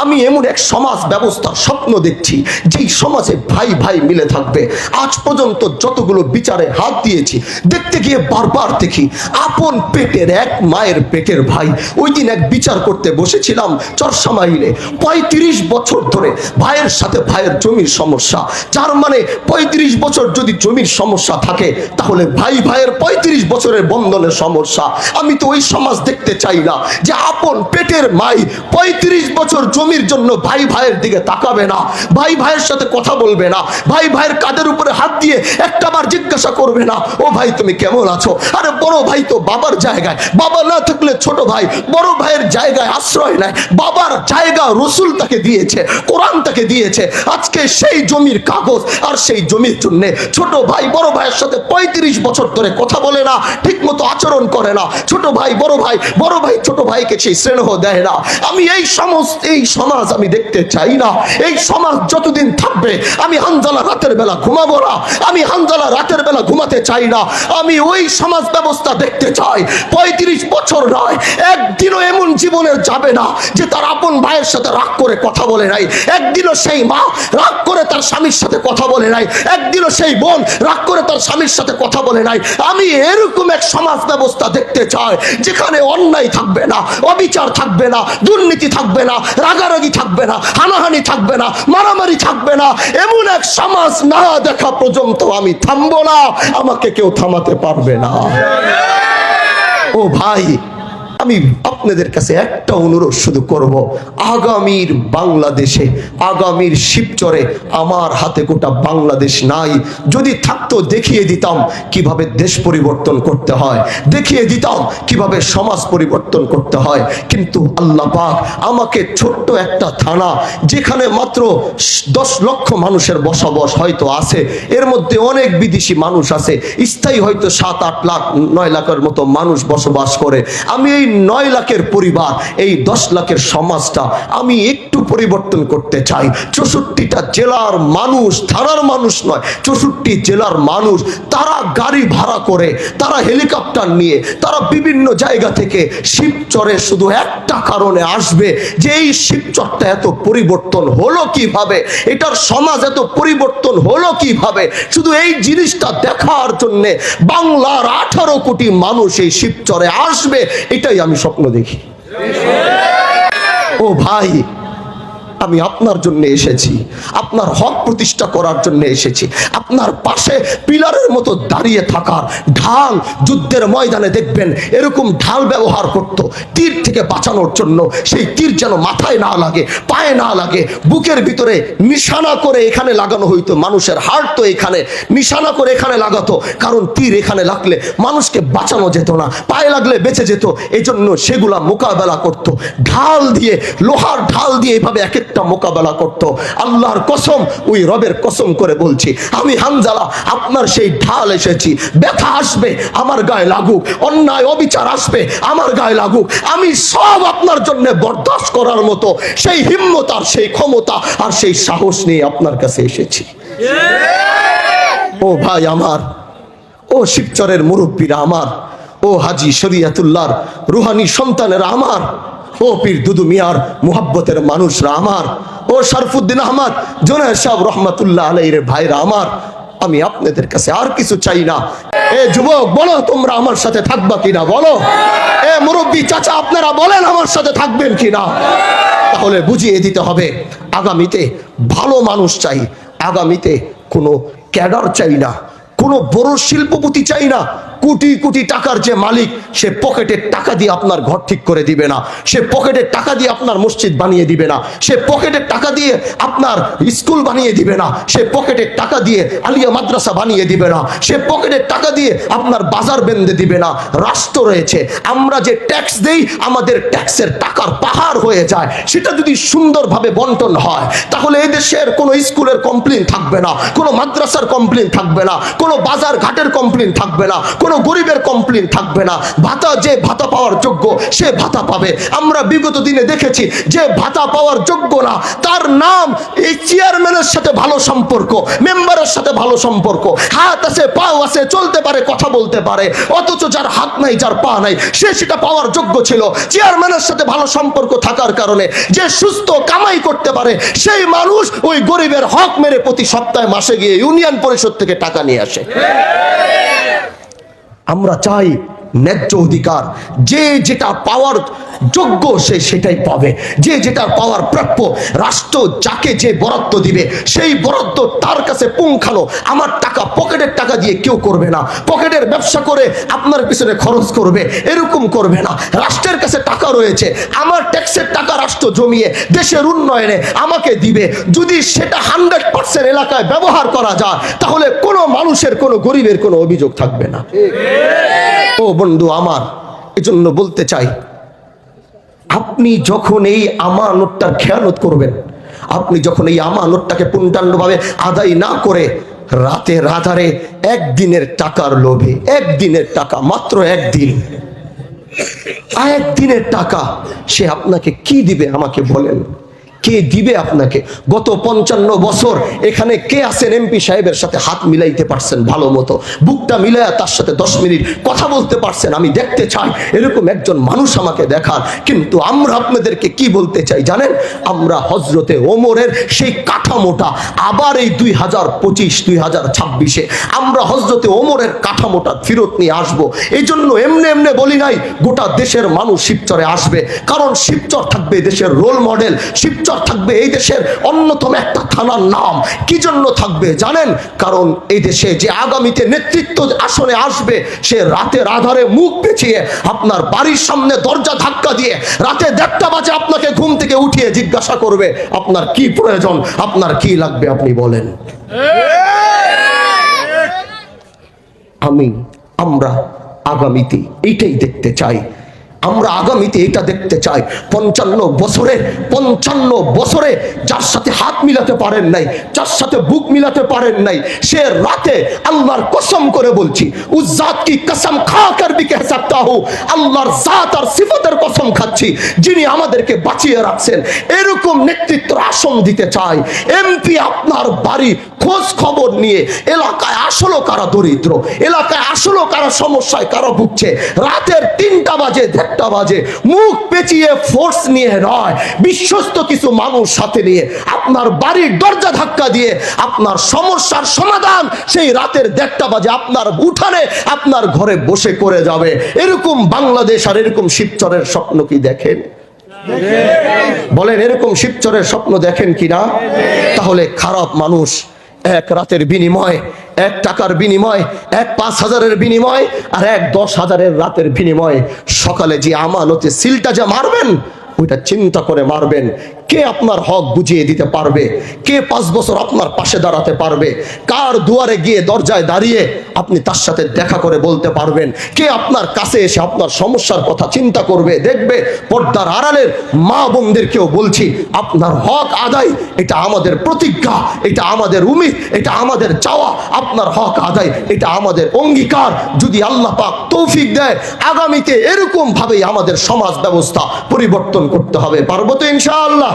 আমি এমন এক সমাজ ব্যবস্থার স্বপ্ন দেখছি যেই সমাজে ভাই ভাই মিলে থাকবে। আজ পর্যন্ত যতগুলো বিচারে হাত দিয়েছি, দেখতে গিয়ে বারবার দেখি আপন পেটের এক মায়ের পেটের ভাই। ওই দিন এক বিচার করতে বসেছিলাম চরসামাইলে, 35 বছর ধরে ভাইয়ের সাথে ভাইয়ের জমির সমস্যা। যার মানে 35 বছর যদি জমির সমস্যা থাকে, তাহলে ভাই ভাইয়ের 35 বছরের বন্ধনের সমস্যা। আমি তো ওই সমাজ দেখতে চাই না যে আপন পেটের মাই 35 বছর জমির জন্য ভাই ভাইয়ের দিকে তাকাবে না, ভাই ভাইয়ের সাথে কথা বলবে না, ভাই ভাইয়ের কাঁধের উপরে হাত দিয়ে একটাবার জিজ্ঞাসা করবে না, ও ভাই তুমি কেমন আছো? আরে বড় ভাই তো বাবার জায়গায়, বাবা না থাকলে ছোট ভাই বড় ভাইয়ের জায়গায় আশ্রয় নেয়। বাবার জায়গা রসুল তাকে দিয়েছে, কোরআন তাকে দিয়েছে। আজকে সেই জমির কাগজ আর সেই জমির জন্য ছোট ভাই বড় ভাইয়ের সাথে 35 বছর ধরে কথা বলে না, ঠিক মতো আচরণ করে না। ছোট ভাই বড় ভাই ছোট ভাইকে সেই স্নেহ দেয় না। আমি এই সমাজ আমি দেখতে চাই না। এই সমাজ যতদিন থাকবে আমি হানজালা রাতের বেলা ঘুমাবো না, আমি হানজালা রাতের বেলা ঘুমাতে চাই না। আমি ওই সমাজ ব্যবস্থা দেখতে চাই 35 বছর নয়, একদিনও এমন জীবনের যাবে না যে তার আপন ভাইয়ের সাথে রাগ করে কথা বলে নাই, একদিনও সেই মা রাগ করে তার স্বামীর সাথে কথা বলে নাই, একদিনও সেই বোন রাগ করে তার স্বামীর সাথে কথা বলে নাই। আমি এরকম এক সমাজ ব্যবস্থা দেখতে চাই যেখানে অন্যায় থাকবে না, অবিচার থাকবে না, দুর্নীতি থাকবে না, রাগারাগি থাকবে না, হানাহানি থাকবে না, মারামারি থাকবে না। এমন এক সমাজ না দেখা পর্যন্ত আমি থামবো না, আমাকে কেউ থামাতে পারবে না। ও ভাই, আমি আপনাদের কাছে একটা অনুরোধ শুধু করব, আগামীর বাংলাদেশে, আগামীর শিবচরে আমার হাতে গোটা বাংলাদেশ নাই। যদি থাকতো দেখিয়ে দিতাম কিভাবে দেশ পরিবর্তন করতে হয়, দেখিয়ে দিতাম কিভাবে সমাজ পরিবর্তন করতে হয়। কিন্তু আল্লাহ পাক আমাকে ছোট্ট একটা থানা, যেখানে মাত্র 10 লক্ষ মানুষের বসবাস হয়তো আছে, এর মধ্যে অনেক বিদেশি মানুষ আছে, স্থায়ী হয়তো 7-8 লাখ 9 লাখের মতো মানুষ বসবাস করে। আমি এই 9 লাখের পরিবার, এই 10 লাখের সমাজটা আমি একটু পরিবর্তন করতে চাই। 64টা জেলার মানুষ, থানার মানুষ নয়, 64 জেলার মানুষ, তারা গাড়ি ভাড়া করে, তারা হেলিকপ্টার নিয়ে, তারা বিভিন্ন জায়গা থেকে শিবচরে শুধু একটা কারণে আসবে যে এই শিবচরটা এত পরিবর্তন হলো কিভাবে, এটার সমাজ এত পরিবর্তন হলো কিভাবে, শুধু এই জিনিসটা দেখার জন্য বাংলার 18 কোটি মানুষ এই শিবচরে আসবে, এটাই আমি স্বপ্ন দেখি। ও ভাই, আমি আপনার জন্য এসেছি, আপনার হক প্রতিষ্ঠা করার জন্য এসেছি, আপনার পাশে পিলারের মতো দাঁড়িয়ে থাকার। ঢাল যুদ্ধের ময়দানে দেখবেন এরকম ঢাল ব্যবহার করত তীর থেকে বাঁচানোর জন্য। সেই তীর যেন মাথায় না লাগে, পায়ে না লাগে, বুকের ভিতরে নিশানা করে এখানে লাগানো হইতো। মানুষের হার্ট তো এখানে, নিশানা করে এখানে লাগাতো, কারণ তীর এখানে লাগলে মানুষকে বাঁচানো যেত না, পায়ে লাগলে বেঁচে যেত। এই জন্য সেগুলা মোকাবেলা করত ঢাল দিয়ে, লোহার ঢাল দিয়ে, এভাবে এক একটা মোকাবেলা করত। আল্লাহর কসম, ওই রবের কসম করে বলছি, আমি হানজালা আপনার সেই ঢাল এসেছি। ব্যথা আসবে আমার গায়ে লাগুক, অন্যায় অবিচার আসবে আমার গায়ে লাগুক, আমি সব আপনার জন্য বরদাস্ত করার মতো সেই হিম্মত আর সেই ক্ষমতা আর সেই সাহস নিয়ে আপনার কাছে এসেছি। ও ভাই আমার, ও শিবচরের মুরব্বীরা আমার, ও হাজি শরিয়াতুল্লাহর রুহানি সন্তানেরা আমার, ও পীর দুদু মিয়ার মুহাব্বতের মানুষরা আমার, ও শরফুদ্দিন আহমদ জোনায়েদ সাহেব রহমাতুল্লাহ আলাইহির ভাইরা আমার, আমি আপনাদের কাছে আর কিছু চাই না। এ যুবক, বলো তোমরা আমার সাথে থাকবা কিনা? বলো। এ মুরব্বী চাচা, আপনারা বলেন আমার সাথে থাকবেন কিনা? তাহলে বুঝিয়ে দিতে হবে, আগামীতে ভালো মানুষ চাই, আগামীতে কোনো ক্যাডার চাই না, কোনো বড় শিল্পপতি চাই না। কোটি কোটি টাকার যে মালিক, সে পকেটের টাকা দিয়ে আপনার ঘর ঠিক করে দিবে না, সে পকেটের টাকা দিয়ে আপনার মসজিদ বানিয়ে দিবে না, সে পকেটের টাকা দিয়ে আপনার স্কুল বানিয়ে দিবে না, সে পকেটের টাকা দিয়ে আলিয়া মাদ্রাসা বানিয়ে দিবে না, সে পকেটের টাকা দিয়ে আপনার বাজার বেঁধে দিবে না। রাষ্ট্র রয়েছে, আমরা যে ট্যাক্স দেই, আমাদের ট্যাক্সের টাকার পাহাড় হয়ে যায়। সেটা যদি সুন্দরভাবে বন্টন হয়, তাহলে এই দেশের কোনো স্কুলের কমপ্লেন থাকবে না, কোনো মাদ্রাসার কমপ্লেন থাকবে না, কোনো বাজার ঘাটের কমপ্লেন থাকবে না, কোনো গরিবের কমপ্লেন থাকবে না। ভাতা, যে ভাতা পাওয়ার যোগ্য সে ভাতা পাবে। আমরা বিগত দিনে দেখেছি যে ভাতা পাওয়ার যোগ্য না, তার নাম এই চেয়ারম্যানের সাথে ভালো সম্পর্ক, মেম্বারের সাথে ভালো সম্পর্ক, হাত আছে পাও আছে, চলতে পারে কথা বলতে পারে, অথচ যার হাত নাই যার পা নাই সে সেটা পাওয়ার যোগ্য ছিল। চেয়ারম্যানের সাথে ভালো সম্পর্ক থাকার কারণে যে সুস্থ কামাই করতে পারে সেই মানুষ ওই গরিবের হক মেরে প্রতি সপ্তাহে মাসে গিয়ে ইউনিয়ন পরিষদ থেকে টাকা নিয়ে আসে। আমরা চাই ন্যায্য অধিকার, যে যেটা পাওয়ার যোগ্য সে সেটাই পাবে, যে যেটা পাওয়ার প্রাপ্য। রাষ্ট্র যাকে যে বরাদ্দ দিবে সেই বরাদ্দ তার কাছে পুঙ্খানো। আমার টাকা পকেটের টাকা দিয়ে কেউ করবে না, পকেটের ব্যবসা করে আপনার পিছনে খরচ করবে এরকম করবে না। রাষ্ট্রের কাছে টাকা রয়েছে, আমার ট্যাক্সের টাকা রাষ্ট্র জমিয়ে দেশের উন্নয়নে আমাকে দিবে। যদি সেটা 100% এলাকায় ব্যবহার করা যায় তাহলে কোনো মানুষের, কোনো গরিবের কোনো অভিযোগ থাকবে না। ও বন্ধু আমার, এজন্য বলতে চাই, আপনি যখন এই আমানতটার খেয়ানত করবেন, আপনি যখন এই আমানতটাকে পূর্ণাঙ্গভাবে আদায় না করে রাতের আধারে একদিনের টাকার লোভে, একদিনের টাকা, মাত্র একদিনের টাকা, সে আপনাকে কি দিবে আমাকে বলেন? কে দিবে আপনাকে? গত 55 বছর এখানে কে আছেন এমপি সাহেবের সাথে হাত মিলাইতে পারছেন, ভালো মতো বুকটা মিলাইয়া তার সাথে 10 মিনিট কথা বলতে পারছেন? আমি দেখতে চাই এরকম একজন মানুষ আমাকে দেখান। কিন্তু আমরা আপনাদেরকে কি বলতে চাই জানেন? আমরা হজরতে ওমরের সেই কাঠামোটা আবার এই 2025-2026-এ আমরা হজরতে ওমরের কাঠামোটা ফেরত নিয়ে আসবো। এই জন্য এমনি বলি নাই গোটা দেশের মানুষ শিবচরে আসবে, কারণ শিবচর থাকবে দেশের রোল মডেল, শিবচর থাকবে এই দেশের অন্যতম একটা থানার নাম। কি জন্য থাকবে জানেন? কারণ এই দেশে যে আগামীতে নেতৃত্ব আসনে আসবে সে রাতের আধারে মুখ পেঁচিয়ে আপনার বাড়ির সামনে দরজা ধাক্কা দিয়ে রাতে 1:30 বাজে আপনাকে ঘুম থেকে উঠিয়ে জিজ্ঞাসা করবে আপনার কি প্রয়োজন, আপনার কি লাগবে, আপনি বলেন। আমরা আগামীতে এইটাই দেখতে চাই, আমরা আগামীতে এটা দেখতে চাই। 55 বছরে যার সাথে হাত মিলাতে পারেন নাই, যার সাথে বুক মিলাতে পারেন নাই, সে রাতে আল্লাহর কসম করে বলছি, উস জাত কি কসম খা কর ভি কহ সকতা হু, আল্লাহর জাত আর সিফাতের কসম খাচ্ছি যিনি আমাদেরকে বাঁচিয়ে রাখছেন, এরকম নেতৃত্ব আসন দিতে চাই। এমপি আপনার বাড়ি খোঁজ খবর নিয়ে এলাকায় আসলো কারা দরিদ্র, এলাকায় আসলো কারা সমস্যায়, কারা ভুগছে, রাতের 3টা বাজে 1:30 বাজে মুখ পেঁচিয়ে ফোর্স নিয়ে নয়, বিশ্বস্ত কিছু মানুষ সাথে নিয়ে আপনার বাড়ির দরজা ধাক্কা দিয়ে আপনার সমস্যার সমাধান সেই রাতের 1:30 বাজে আপনার উঠানে আপনার ঘরে বসে করে যাবে। এরকম বাংলাদেশ আর এরকম শিবচরের স্বপ্ন কি দেখেন? বলেন, এরকম শিবচরের স্বপ্ন দেখেন কিনা? তাহলে খারাপ মানুষ এক রাতের বিনিময়, এক টাকার বিনিময়, এক 5,000-এর বিনিময় আর এক 10,000-এর রাতের বিনিময় সকালে যে আমানতে সিলটা যা মারবেন ওইটা চিন্তা করে মারবেন। কে আপনার হক বুঝিয়ে দিতে পারবে? কে 5 বছর আপনার পাশে দাঁড়াতে পারবে? কার দুয়ারে গিয়ে দরজায় দাঁড়িয়ে আপনি তার সাথে দেখা করে বলতে পারবেন? কে আপনার কাছে এসে আপনার সমস্যার কথা চিন্তা করবে, দেখবে? পর্দার আড়ালের মা বোনদেরকেও বলছি, আপনার হক আদায় এটা আমাদের প্রতিজ্ঞা, এটা আমাদের উম্মিদ, এটা আমাদের চাওয়া। আপনার হক আদায় এটা আমাদের অঙ্গীকার। যদি আল্লাহ পাক তৌফিক দেয় আগামীতে এরকম ভাবেই আমাদের সমাজ ব্যবস্থা পরিবর্তন করতে হবে। পারবো তো ইনশাআল্লাহ?